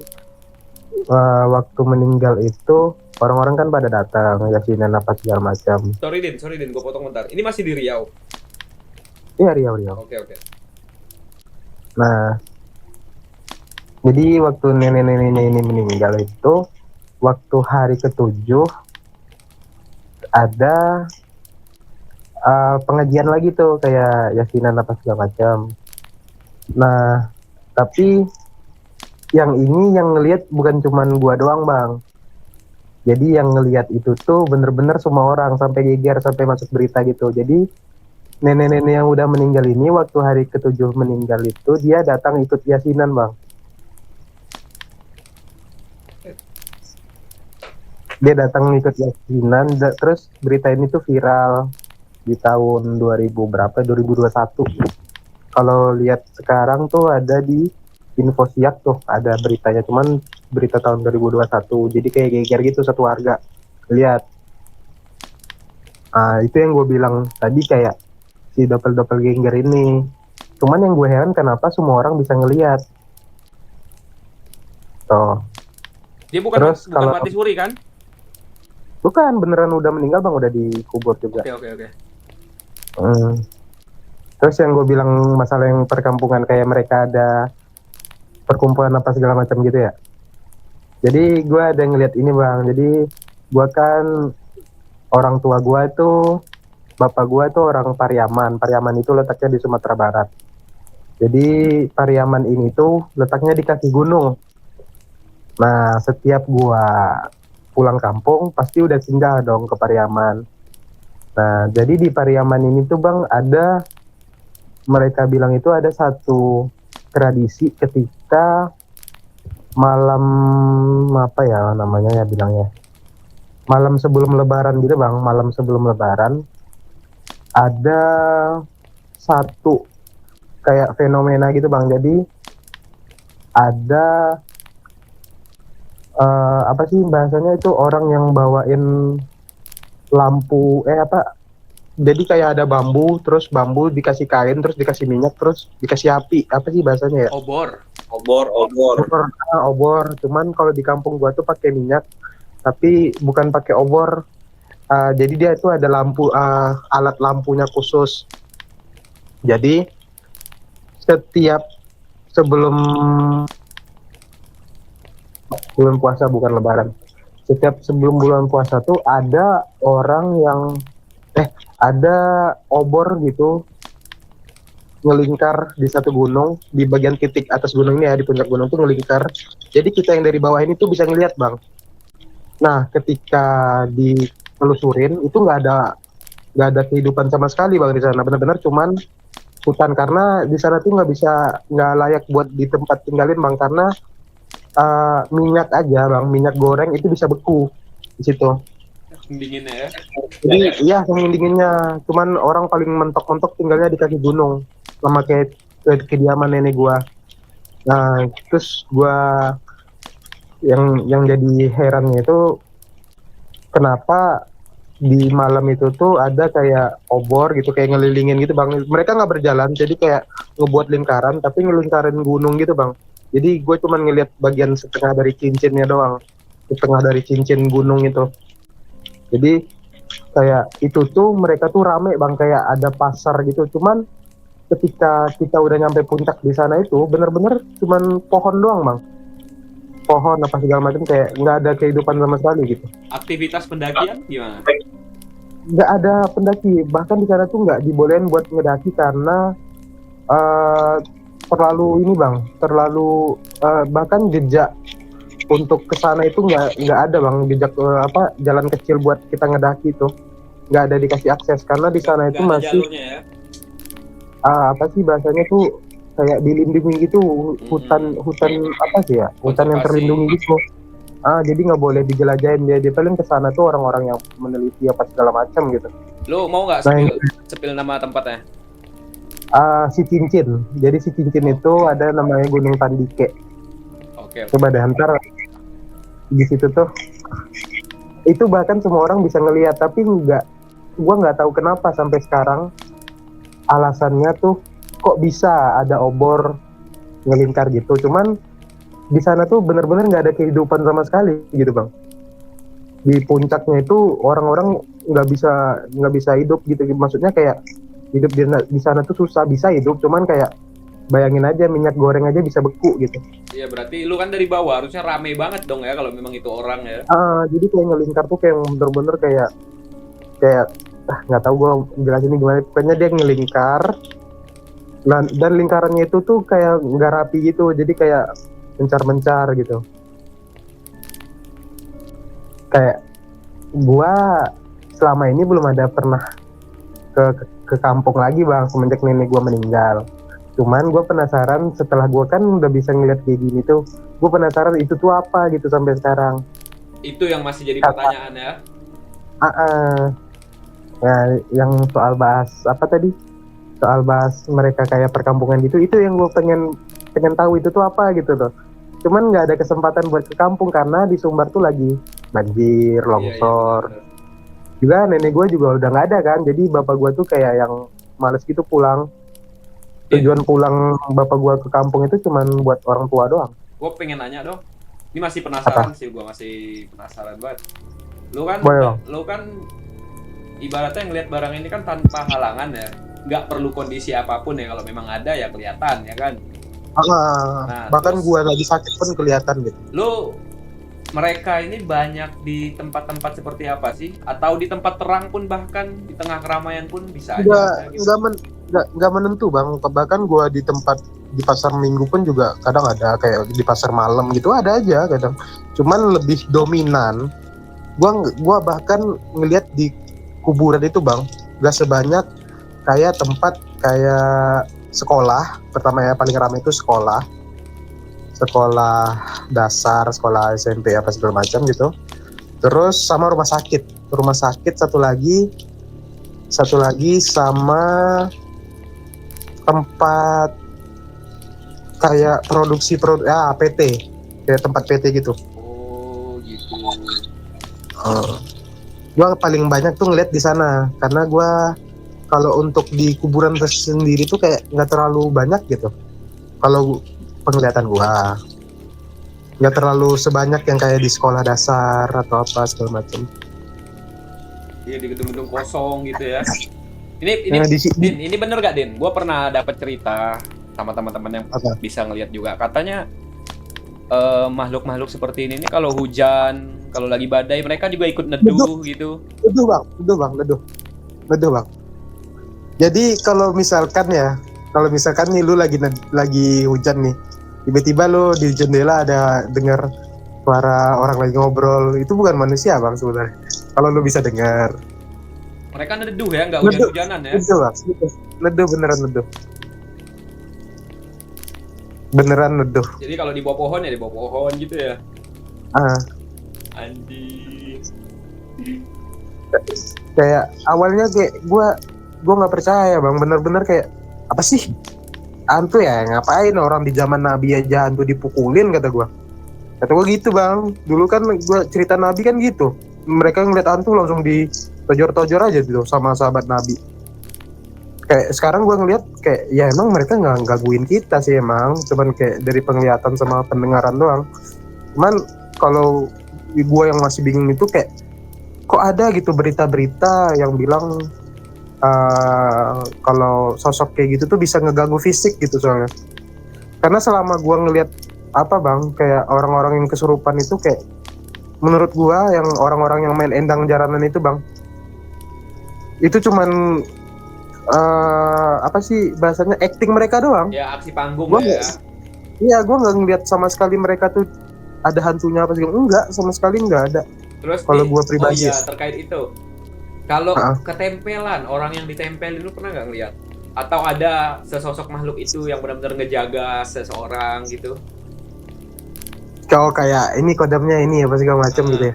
waktu meninggal itu orang-orang kan pada datang yasinan apa segala macam. Sorry Din, gue potong bentar. Ini masih di Riau. Iya, Riau. Oke. Nah, jadi waktu nenek-neneknya ini meninggal itu waktu hari ke-7 ada pengajian lagi tuh kayak yasinan apa segala macam. Nah, tapi yang ini yang ngelihat bukan cuman gua doang bang. Jadi yang ngelihat itu tuh bener-bener semua orang sampai geger sampai masuk berita gitu. Jadi nenek-nenek yang udah meninggal ini waktu hari ke-7 meninggal itu dia datang ikut yasinan bang. Dia datang ikut yasinan, terus berita ini tuh viral di tahun 2000 berapa? 2021. Kalau lihat sekarang tuh ada di Infosiak tuh ada beritanya, cuman berita tahun 2021. Jadi kayak geger gitu satu warga lihat. Itu yang gue bilang tadi kayak si doppelganger ini. Cuman yang gue heran kenapa semua orang bisa ngelihat. Tuh. Dia bukan Terus kalau mati suri kan? bukan, beneran udah meninggal bang, udah dikubur juga. Oke. Terus yang gue bilang masalah yang perkampungan kayak mereka ada perkumpulan apa segala macam gitu ya. Jadi gue ada ngeliat ini bang. Jadi gue kan orang tua gue itu, bapak gue itu orang Pariaman. Pariaman itu letaknya di Sumatera Barat. Jadi Pariaman ini tuh letaknya di kaki gunung. Nah setiap gue pulang kampung pasti udah singgah dong ke Pariaman. Nah jadi di Pariaman ini tuh bang ada, mereka bilang itu ada satu tradisi ketika malam apa ya namanya ya bilangnya, malam sebelum lebaran gitu bang, malam sebelum lebaran ada satu kayak fenomena gitu bang. Jadi ada apa sih bahasanya itu, orang yang bawain lampu jadi kayak ada bambu, terus bambu dikasih kain, terus dikasih minyak, terus dikasih api, apa sih bahasanya ya? Obor. Obor. Cuman kalau di kampung gua tuh pakai minyak, tapi bukan pakai obor. Jadi dia itu ada lampu, alat lampunya khusus. Jadi setiap sebelum bulan puasa, bukan lebaran, setiap sebelum bulan puasa tuh ada orang yang ada obor gitu ngelingkar di satu gunung, di bagian titik atas gunung ini ya, di puncak gunung tuh ngelingkar. Jadi kita yang dari bawah ini tuh bisa ngelihat bang. Nah ketika ditelusurin itu nggak ada kehidupan sama sekali bang di sana, benar-benar cuman hutan, karena di sana tuh nggak layak buat di tempat tinggalin bang, karena minyak aja bang, minyak goreng itu bisa beku di situ. Dinginnya ya. Jadi iya saking dinginnya, cuman orang paling mentok-mentok tinggalnya di kaki gunung sama kayak kediaman nenek gua. Nah terus gua yang jadi herannya itu kenapa di malam itu tuh ada kayak obor gitu, kayak ngelilingin gitu bang. Mereka nggak berjalan, jadi kayak ngebuat lingkaran tapi ngelingkarin gunung gitu bang. Jadi gue cuman ngeliat bagian setengah dari cincinnya doang, setengah dari cincin gunung itu. Jadi kayak itu tuh mereka tuh rame bang, kayak ada pasar gitu. Cuman ketika kita udah nyampe puncak di sana itu bener-bener cuman pohon doang bang, pohon apa segala macam, kayak nggak ada kehidupan sama sekali gitu. Aktivitas pendakian gimana? Nggak ada pendaki, bahkan di sana tuh nggak dibolehin buat ngedaki karena eh, terlalu ini bang, terlalu bahkan jejak untuk ke sana itu nggak ada bang, jejak apa jalan kecil buat kita ngedaki itu nggak ada dikasih akses karena di sana itu Nggak ada masih jalurnya ya? apa sih bahasanya tuh kayak dilindungi gitu, hutan hutan apa sih ya, hutan yang Konservasi. terlindungi gitu. Jadi nggak boleh dijelajahin, dia paling ke sana tuh orang-orang yang meneliti apa segala macam gitu. Lo mau nggak Nah, sepil nama tempatnya? si Cincin, jadi si Cincin itu ada namanya Gunung Tandike. Oke. Coba deh ntar di situ tuh, itu bahkan semua orang bisa ngelihat tapi gua nggak tahu kenapa sampai sekarang alasannya tuh kok bisa ada obor ngelingkar gitu. Cuman di sana tuh bener-bener nggak ada kehidupan sama sekali gitu bang. Di puncaknya itu orang-orang nggak bisa hidup gitu, maksudnya kayak hidup di sana tuh susah, bisa hidup cuman kayak bayangin aja minyak goreng aja bisa beku gitu. Iya berarti lu kan dari bawah harusnya rame banget dong ya kalau memang itu orang ya. Jadi kayak ngelingkar tuh kayak bener-bener kayak nggak tahu gue jelasin gimana, pokoknya dia ngelingkar. Nah, dan lingkarannya itu tuh kayak nggak rapi gitu, jadi kayak mencar-mencar gitu. Kayak gua selama ini belum ada pernah ke kampung lagi bang semenjak nenek gua meninggal. Cuman gua penasaran, setelah gua kan udah bisa ngeliat kayak gini tuh, gua penasaran itu tuh apa gitu sampai sekarang. Itu yang masih jadi pertanyaan ya. Ya, yang soal bahas apa tadi? Soal bahas mereka kayak perkampungan gitu, itu yang gue pengen tahu itu tuh apa gitu loh. Cuman nggak ada kesempatan buat ke kampung karena di Sumbar tuh lagi banjir, longsor. Iya, Juga nenek gue juga udah nggak ada kan, jadi bapak gue tuh kayak yang males gitu pulang. Tujuan pulang bapak gue ke kampung itu cuman buat orang tua doang. Gue pengen nanya dong. Ini masih penasaran sih, gue masih penasaran banget. Lu kan ibaratnya ngelihat barang ini kan tanpa halangan ya, nggak perlu kondisi apapun ya, kalau memang ada ya kelihatan ya kan. Nah, bahkan gue lagi sakit pun kelihatan gitu. Mereka ini banyak di tempat-tempat seperti apa sih? Atau di tempat terang pun, bahkan di tengah keramaian pun bisa aja gitu. Nggak menentu bang, bahkan gue di tempat di pasar minggu pun juga kadang ada, kayak di pasar malam gitu ada aja kadang. Cuman lebih dominan gua bahkan ngelihat di kuburan itu bang, gak sebanyak kayak tempat kayak sekolah. Pertama ya paling ramai itu sekolah dasar, sekolah SMP apa segala macam gitu. Terus sama rumah sakit satu lagi sama tempat kayak PT, kayak tempat PT gitu. Oh gitu. Gue paling banyak tuh ngeliat di sana karena gue kalau untuk di kuburan sendiri tuh kayak nggak terlalu banyak gitu. Kalau penglihatan gue nggak terlalu sebanyak yang kayak di sekolah dasar atau apa segala macam. Iya, di gedung-gedung kosong gitu ya. Ini bener gak Din? Gue pernah dapat cerita sama teman-teman yang bisa ngeliat juga. Katanya makhluk-makhluk seperti ini kalau hujan, kalau lagi badai, mereka juga ikut neduh gitu. Neduh bang. Jadi kalau misalkan nih lu lagi hujan nih, tiba-tiba lu di jendela ada dengar suara orang lagi ngobrol, itu bukan manusia bang sebenarnya. Kalau lu bisa dengar. Mereka neduh ya, nggak hujan-hujanan ya. Neduh bang, beneran neduh. Jadi kalau di bawah pohon ya di bawah pohon gitu ya. Anjing. Kayak awalnya kayak gue nggak percaya bang, bener-bener kayak apa sih hantu ya, ngapain orang di zaman Nabi aja hantu dipukulin kata gue. Kata gue gitu bang, dulu kan gue cerita Nabi kan gitu, mereka ngeliat hantu langsung ditojor-tojor aja gitu sama sahabat Nabi. Kayak sekarang gue ngeliat kayak ya emang mereka nggak gangguin kita sih emang, cuman kayak dari penglihatan sama pendengaran doang. Cuman kalau gue yang masih bingung itu kayak kok ada gitu berita-berita yang bilang kalau sosok kayak gitu tuh bisa ngeganggu fisik gitu soalnya. Karena selama gue ngeliat apa bang, kayak orang-orang yang kesurupan itu kayak menurut gua yang orang-orang yang main endang jaranan itu bang, itu cuman apa sih bahasanya, acting mereka doang. Ya aksi panggung Gua lah ya. Iya, gua nggak ngeliat sama sekali mereka tuh ada hantunya apa sih, enggak, sama sekali nggak ada. Terus Kalau nih, gua pribadi. oh iya terkait itu. Kalau Heeh. ketempelan, orang yang ditempelin lu pernah nggak ngeliat? Atau ada sesosok makhluk itu yang benar-benar ngejaga seseorang gitu? Kalau kayak ini kodamnya ini apa segala macam gitu ya.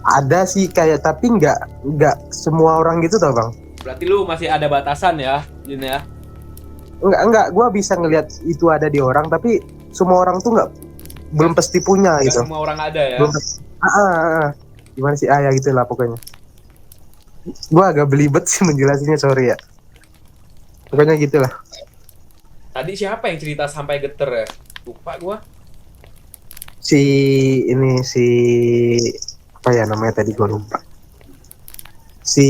Ada sih kayak, tapi nggak semua orang gitu tau bang. Berarti lu masih ada batasan ya, Jin ya? Enggak, gua bisa ngelihat itu ada di orang, tapi semua orang tuh belum pasti punya Nggak gitu. semua orang ada ya? Belum pasti. Gimana sih, ya gitulah pokoknya. Gua agak belibet sih menjelasinya, sorry ya. Pokoknya gitulah. Tadi siapa yang cerita sampai geter ya? Lupa gua. Si apa ya namanya tadi, gua lupa. Si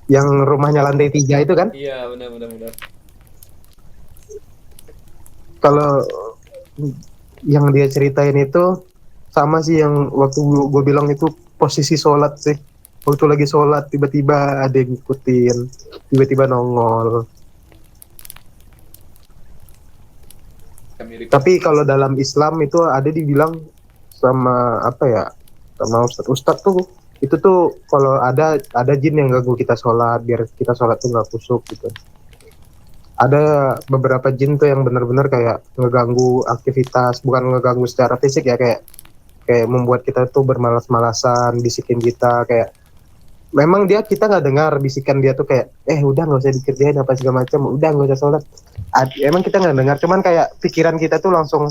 yang rumahnya lantai 3 itu kan. Iya, benar. Kalau yang dia ceritain itu sama sih yang waktu gue bilang itu posisi sholat sih. Waktu lagi sholat tiba-tiba ada yang ngikutin, tiba-tiba nongol. Mirip. Tapi kalau dalam Islam itu ada dibilang sama apa ya, sama ustadz tuh, itu tuh kalau ada jin yang ganggu kita sholat, biar kita sholat tuh nggak kusuk gitu. Ada beberapa jin tuh yang benar-benar kayak ngeganggu aktivitas, bukan ngeganggu secara fisik ya, kayak membuat kita tuh bermalas-malasan, bisikin kita kayak, memang kita nggak dengar bisikan dia tuh kayak udah nggak usah dikerjain apa segala macam, udah nggak usah sholat. Emang kita nggak dengar, cuman kayak pikiran kita tuh langsung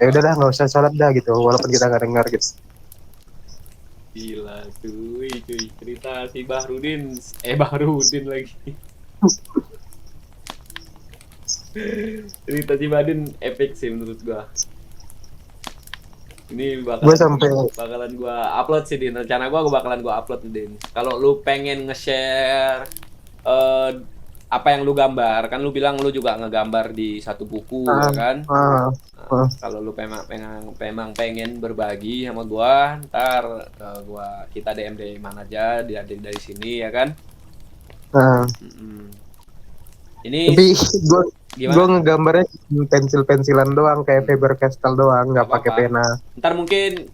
udahlah nggak usah sholat dah gitu, walaupun kita nggak dengar gitu. Gila cuy, cerita si Bahrudin lagi. Cerita si Badin epic sih menurut gua. Ini bakalan gua upload sih, Din. Rencana gua bakalan gua upload, Din. Kalau lu pengen nge-share apa yang lu gambar, kan lu bilang lu juga ngegambar di satu buku, ya kan? Kalau lu memang pengen berbagi sama gua, ntar kita DM mana aja dari sini, ya kan? Ini tapi gimana? Gue ngegambarnya pensil-pensilan doang, kayak Faber-Castell doang, nggak pakai pena. Ntar mungkin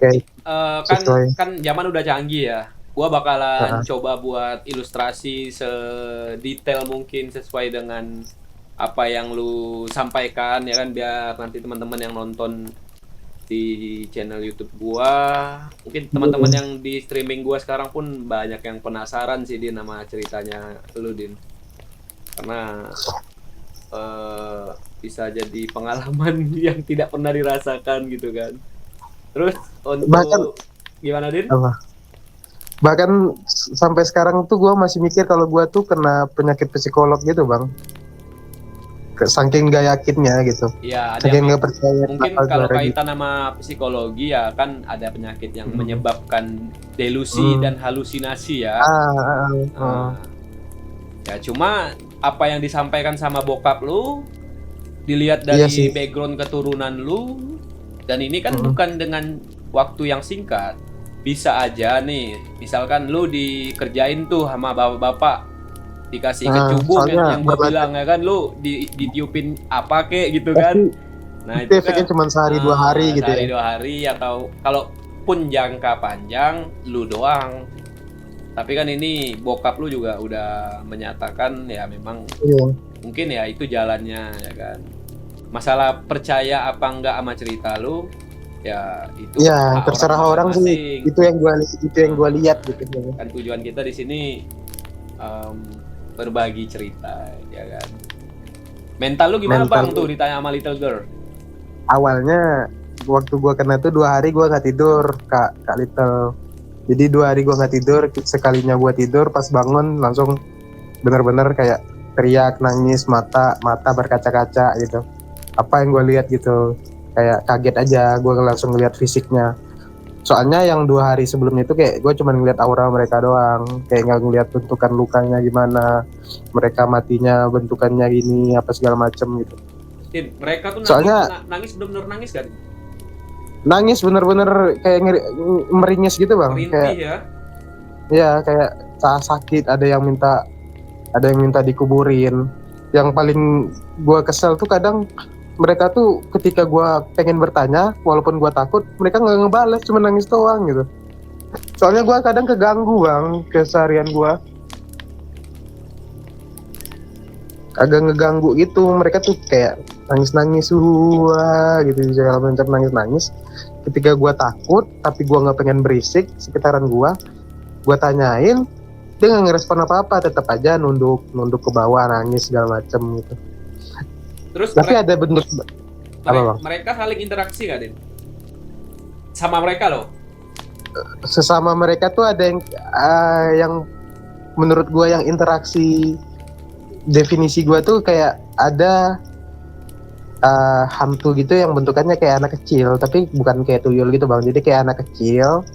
kan zaman udah canggih ya. Gua bakalan coba buat ilustrasi sedetail mungkin sesuai dengan apa yang lu sampaikan, ya kan, biar nanti teman-teman yang nonton di channel YouTube gua, mungkin teman-teman yang di streaming gua sekarang pun banyak yang penasaran sih, Din, sama ceritanya lu, Din. Karena bisa jadi pengalaman yang tidak pernah dirasakan gitu kan. Terus untuk gimana, Din? Bahkan sampai sekarang tuh gue masih mikir kalau gue tuh kena penyakit psikolog gitu bang, saking gak yakinnya gitu. Iya, ada saking gak percaya. Mungkin kalau kaitan sama psikologi ya kan ada penyakit yang menyebabkan delusi dan halusinasi ya. Ya cuma apa yang disampaikan sama bokap lu, dilihat dari background keturunan lu, dan ini kan bukan dengan waktu yang singkat. Bisa aja nih, misalkan lu dikerjain tuh sama bapak-bapak, dikasih kecubung yang gue bilang, ya kan, lu ditiupin apa kek gitu kan. Nah itu efeknya cuma sehari 2 hari gitu ya. Sehari 2 hari, atau kalaupun jangka panjang lu doang. Tapi kan ini bokap lu juga udah menyatakan ya memang mungkin ya itu jalannya, ya kan. Masalah percaya apa enggak sama cerita lu, ya itu ya terserah orang sih. Itu yang gua lihat gitu. Kan tujuan kita di sini berbagi cerita, ya kan. Mental lu gimana, Bang, tuh ditanya sama Little Girl? awalnya waktu gua kena tuh 2 hari gua nggak tidur, Kak Little. Jadi 2 hari gua nggak tidur, sekalinya gua tidur pas bangun langsung bener-bener kayak teriak, nangis, mata berkaca-kaca gitu. Apa yang gua lihat gitu, kayak kaget aja, gua langsung lihat fisiknya. Soalnya yang 2 hari sebelumnya itu kayak gue cuma ngeliat aura mereka doang, kayak nggak ngeliat bentukan lukanya gimana, mereka matinya bentukannya gini apa segala macem gitu. Din, mereka tuh Soalnya nangis bener-bener nangis kan? nangis bener-bener kayak meringis gitu bang, Merintih kayak ya. ya kayak sakit, ada yang minta dikuburin. Yang paling gue kesel tuh kadang mereka tuh ketika gue pengen bertanya walaupun gue takut, mereka nggak ngebales, cuma nangis doang gitu. Soalnya gue kadang keganggu bang keseharian gue, agak ngeganggu gitu. Mereka tuh kayak nangis-nangis gitu, segala macam nangis-nangis. Ketika gue takut tapi gue nggak pengen berisik sekitaran gue tanyain, dia nggak ngerespon apa-apa, tetap aja nunduk ke bawah, nangis segala macem gitu. Terus Tapi ada bentuk apa bang? mereka saling interaksi nggak, Din? Sama mereka loh. Sesama mereka tuh ada yang menurut gue yang interaksi, definisi gue tuh kayak ada hantu gitu yang bentukannya kayak anak kecil, tapi bukan kayak tuyul gitu bang. Jadi kayak anak kecil.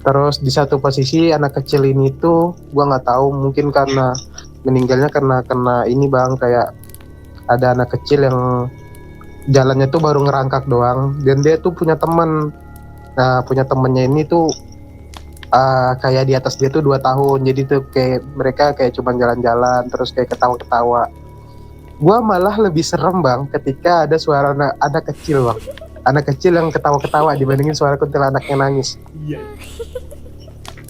Terus di satu posisi anak kecil ini tuh gue nggak tahu, mungkin karena meninggalnya karena ini bang, kayak ada anak kecil yang jalannya tuh baru ngerangkak doang, dan dia tuh punya teman. Nah punya temennya ini tuh kayak di atas dia tuh 2 tahun, jadi tuh kayak mereka kayak cuma jalan-jalan terus kayak ketawa-ketawa. Gua malah lebih serem bang ketika ada suara anak kecil bang, anak kecil yang ketawa-ketawa dibandingin suara kuntilanak yang nangis. Iya.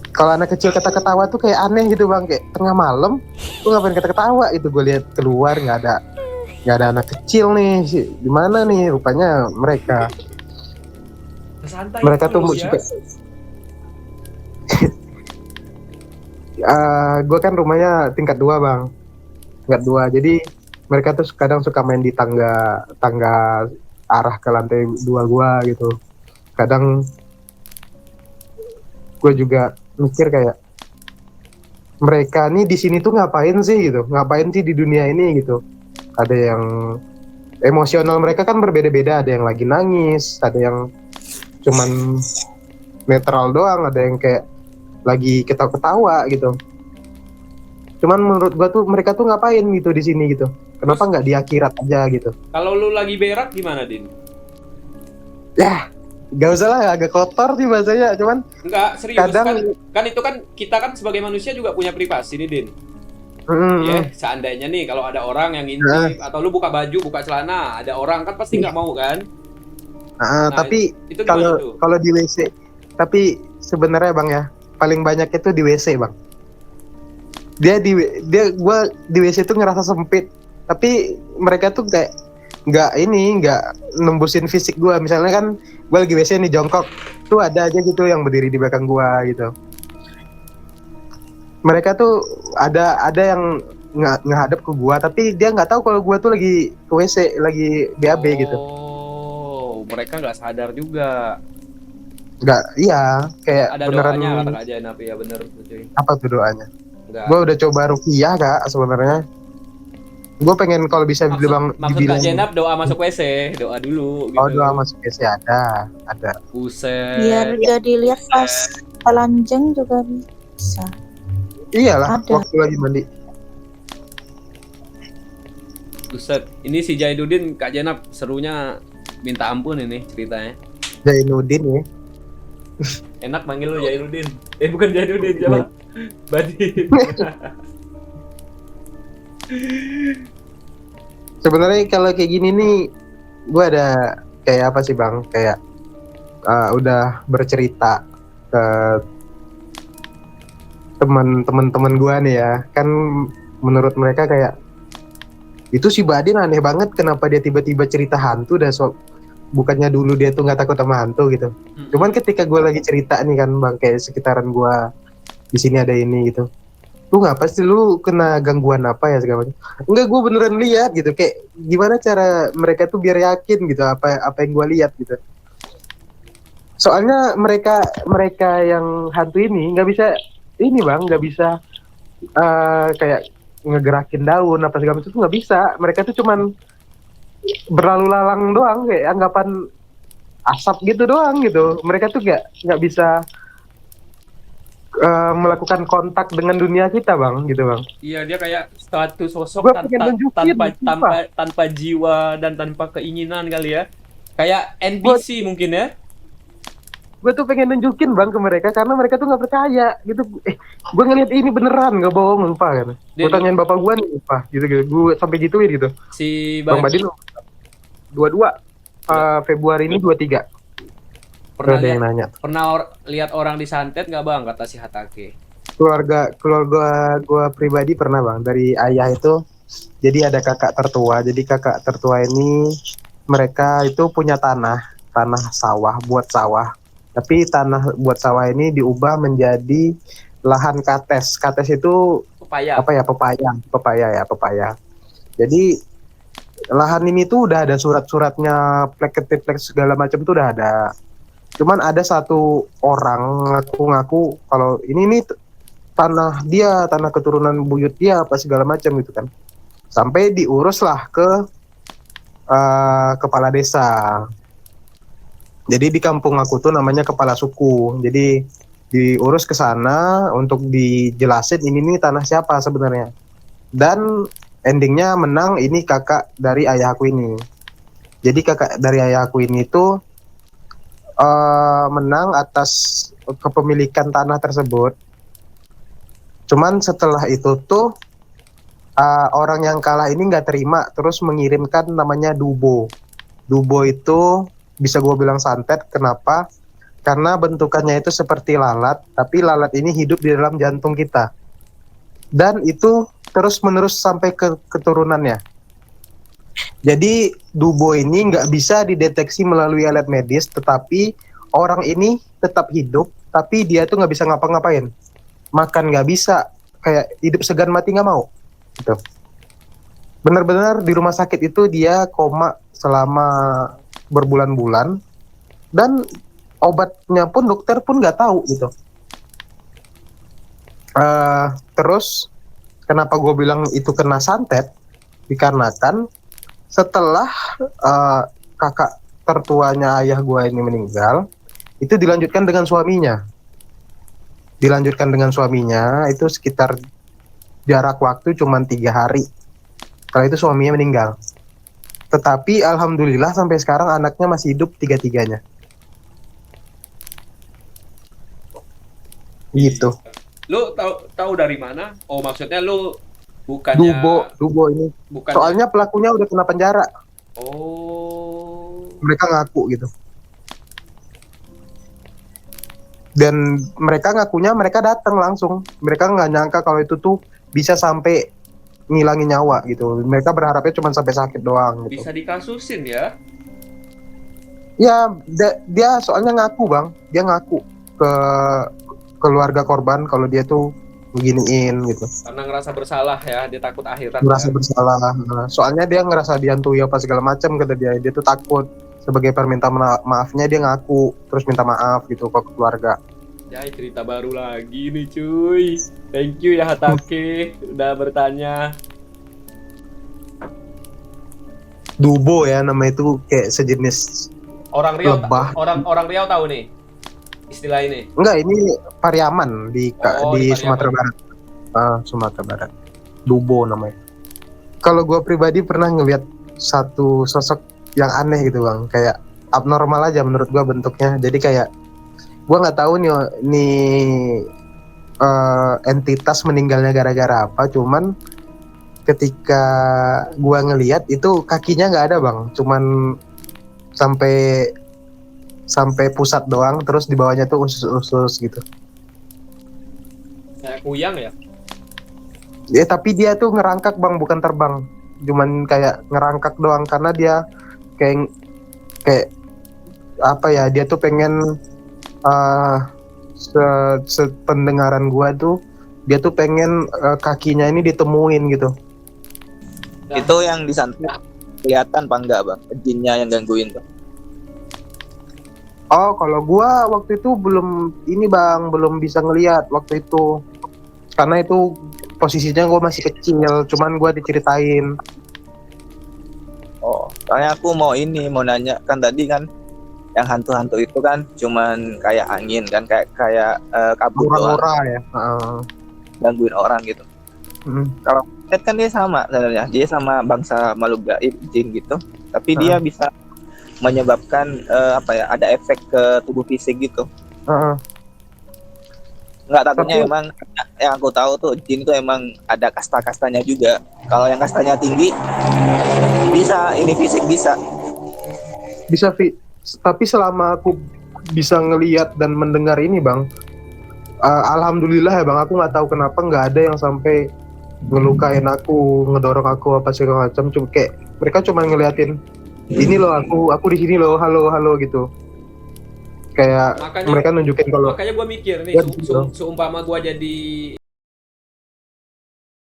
Kalau anak kecil ketawa tuh kayak aneh gitu bang, kayak tengah malam tuh ngapain ketawa itu. Gue lihat keluar nggak ada anak kecil nih, gimana nih, rupanya mereka Santai tuh ya. Gue kan rumahnya tingkat 2 bang, tingkat 2. Jadi mereka tuh kadang suka main di tangga arah ke lantai 2 gua gitu. Kadang gue juga mikir kayak mereka nih di sini tuh ngapain sih gitu, ngapain sih di dunia ini gitu. Ada yang emosional mereka kan berbeda-beda, ada yang lagi nangis, ada yang cuman netral doang, ada yang kayak lagi ketawa-ketawa gitu. Cuman menurut gua tuh mereka tuh ngapain gitu di sini gitu, kenapa nggak di akhirat aja gitu. Kalau lu lagi berak gimana, Din? Ya gak usah lah, agak kotor sih bahasanya, cuman Enggak, serius kan itu kan kita kan sebagai manusia juga punya privasi nih, Din. Ya, seandainya nih kalau ada orang yang ngintip atau lu buka baju, buka celana, ada orang kan pasti nggak mau kan? Nah, tapi itu gimana tuh? kalau di WC, tapi sebenarnya bang ya, paling banyak itu di WC bang. Gua di WC tuh ngerasa sempit, tapi mereka tuh kayak nggak nembusin fisik gua. Misalnya kan gua lagi WC nih jongkok, tuh ada aja gitu yang berdiri di belakang gua gitu. Mereka tuh ada yang ngadep ke gua, tapi dia nggak tahu kalau gua tuh lagi ke WC, lagi BAB gitu. Oh, mereka nggak sadar juga. Nggak, iya, kayak Ada beneran. doanya kata Kak Jainap, ya bener cuy. Apa tuh doanya? Enggak. Gua udah coba ruqyah kak sebenarnya. Gue pengen kalau bisa dibilang Kak Jainap doa masuk WC, doa dulu gitu. Oh, doa masuk WC ada. Buset. Biar gak dilihat pas telanjang juga bisa. Iyalah, Ada. waktu lagi mandi. Buset, ini si Jainuddin Kak Jainap serunya minta ampun ini ceritanya. Jainuddin ya. Enak manggil lu Jainuddin. Bukan Jainuddin, siapa? Badin. Sebenarnya kalau kayak gini nih, gue ada kayak apa sih bang? Kayak udah bercerita ke teman-teman gue nih ya. Kan menurut mereka kayak itu si Badin aneh banget, kenapa dia tiba-tiba cerita hantu dah, bukannya dulu dia tuh nggak takut sama hantu gitu. Cuman ketika gue lagi cerita nih kan bang, kayak sekitaran gue di sini ada ini gitu, lu ngapa sih, lu kena gangguan apa ya segala macam. Enggak, gue beneran lihat gitu, kayak gimana cara mereka tuh biar yakin gitu apa yang gue lihat gitu. Soalnya mereka mereka yang hantu ini nggak bisa ini bang, nggak bisa kayak ngegerakin daun apa segala macam, tuh nggak bisa. Mereka tuh cuman berlalu lalang doang, kayak anggapan asap gitu doang gitu. Mereka tuh nggak bisa melakukan kontak dengan dunia kita bang, gitu bang. Iya, dia kayak satu sosok Gue pengen nunjukin, tanpa jiwa dan tanpa keinginan kali ya. Kayak Gua- NPC mungkin ya. gue tuh pengen nunjukin bang ke mereka karena mereka tuh nggak percaya gitu. Gue ngeliat ini beneran nggak bohong lupa kan. Gue tanyain bapak gue nih lupa gitu, gue sampai gituin gitu. Si Bang Badin 22 Februari ini 23. pernah Ada yang lihat nanya. lihat orang disantet nggak bang, kata si Hatake. Keluarga gue pribadi pernah bang, dari ayah itu. Jadi ada kakak tertua. Jadi kakak tertua ini mereka itu punya tanah sawah buat sawah. Tapi tanah buat sawah ini diubah menjadi lahan kates. Kates itu Pepaya. apa ya, pepaya. Jadi lahan ini tuh udah ada surat-suratnya, plek segala macam tuh udah ada. Cuman ada satu orang ngaku-ngaku kalau ini nih tanah dia, tanah keturunan buyut dia apa segala macam gitu kan. Sampai diurus lah ke kepala desa. Jadi di kampung aku tuh namanya kepala suku. Jadi diurus ke sana untuk dijelasin ini nih tanah siapa sebenarnya. Dan endingnya menang ini kakak dari ayahku ini. Jadi kakak dari ayahku ini tuh menang atas kepemilikan tanah tersebut. Cuman setelah itu tuh orang yang kalah ini nggak terima, terus mengirimkan namanya Dubo. Dubo itu bisa gue bilang santet. Kenapa? Karena bentukannya itu seperti lalat, tapi lalat ini hidup di dalam jantung kita. Dan itu terus menerus sampai ke keturunannya. Jadi Dubo ini nggak bisa dideteksi melalui alat medis, tetapi orang ini tetap hidup, tapi dia tuh nggak bisa ngapa-ngapain. Makan nggak bisa, kayak hidup segan mati nggak mau. Gitu. Benar-benar di rumah sakit itu dia koma selama berbulan-bulan, dan obatnya pun dokter pun nggak tahu gitu. Terus kenapa gue bilang itu kena santet? Dikarenakan setelah kakak tertuanya ayah gue ini meninggal, itu dilanjutkan dengan suaminya. Itu sekitar jarak waktu cuma 3 hari. Setelah itu suaminya meninggal. Tetapi alhamdulillah sampai sekarang anaknya masih hidup 3-tiganya. Gitu. Lu tahu dari mana? Oh, maksudnya lu bukannya Dubo ini. Soalnya pelakunya udah kena penjara. Oh. Mereka ngaku gitu. Dan mereka ngakunya mereka datang langsung. Mereka nggak nyangka kalau itu tuh bisa sampai ngilangin nyawa gitu. Mereka berharapnya cuma sampai sakit doang gitu. Bisa dikasusin ya? Ya, dia soalnya ngaku bang. Dia ngaku ke keluarga korban kalau dia tuh beginiin gitu. Karena ngerasa bersalah ya, dia takut akhirat. Ngerasa bersalah. Soalnya dia ngerasa dihantui apa segala macam kata dia. Dia tuh takut. Sebagai permintaan maafnya dia ngaku, terus minta maaf gitu ke keluarga. Ya, cerita baru lagi nih cuy. Thank you ya Hatake udah bertanya. Dubo ya nama itu, kayak sejenis Orang Riau, lebah. orang Riau tahu nih istilah ini. Enggak, ini Pariaman di Pariaman. Sumatera Barat. Sumatera Barat. Dubo namanya. Kalau gue pribadi pernah ngeliat satu sosok yang aneh gitu bang, kayak abnormal aja menurut gue bentuknya. Jadi kayak gue nggak tahu nih entitas meninggalnya gara-gara apa. Cuman ketika gue ngeliat itu kakinya nggak ada bang, cuman sampai pusat doang, terus di bawahnya tuh usus-usus gitu. Kayak kuyang ya? Ya tapi dia tuh ngerangkak bang, bukan terbang. Cuman kayak ngerangkak doang karena dia kayak apa ya, dia tuh pengen sependengaran gua tuh dia tuh pengen kakinya ini ditemuin gitu. Nah. Itu yang disantet kelihatan apa enggak bang? Jinnya yang gangguin tuh. Oh, kalau gua waktu itu belum ini bang, belum bisa ngelihat waktu itu, karena itu posisinya gua masih kecil, cuman gua diceritain. Oh, soalnya aku mau nanya kan tadi kan yang hantu-hantu itu kan cuman kayak angin kan kayak kabut doang, Aura-aura ya. gangguin orang gitu. Kalau Ted kan dia sama sebenarnya, dia sama bangsa makhluk gaib jin gitu, tapi dia bisa menyebabkan ada efek ke tubuh fisik gitu. Nggak, takutnya Tapi- emang yang aku tahu tuh jin itu emang ada kasta-kastanya juga. Kalau yang kastanya tinggi bisa ini fisik bisa. Bisa tapi selama aku bisa ngelihat dan mendengar ini bang, alhamdulillah ya bang, aku nggak tahu kenapa nggak ada yang sampai ngelukain aku, ngedorong aku apa segala macam. Cuma kayak mereka cuma ngeliatin, ini loh aku di sini loh, halo halo gitu. Kayak Makanya- mereka nunjukin kalau Makanya gue mikir nih, Ya, seumpama gue jadi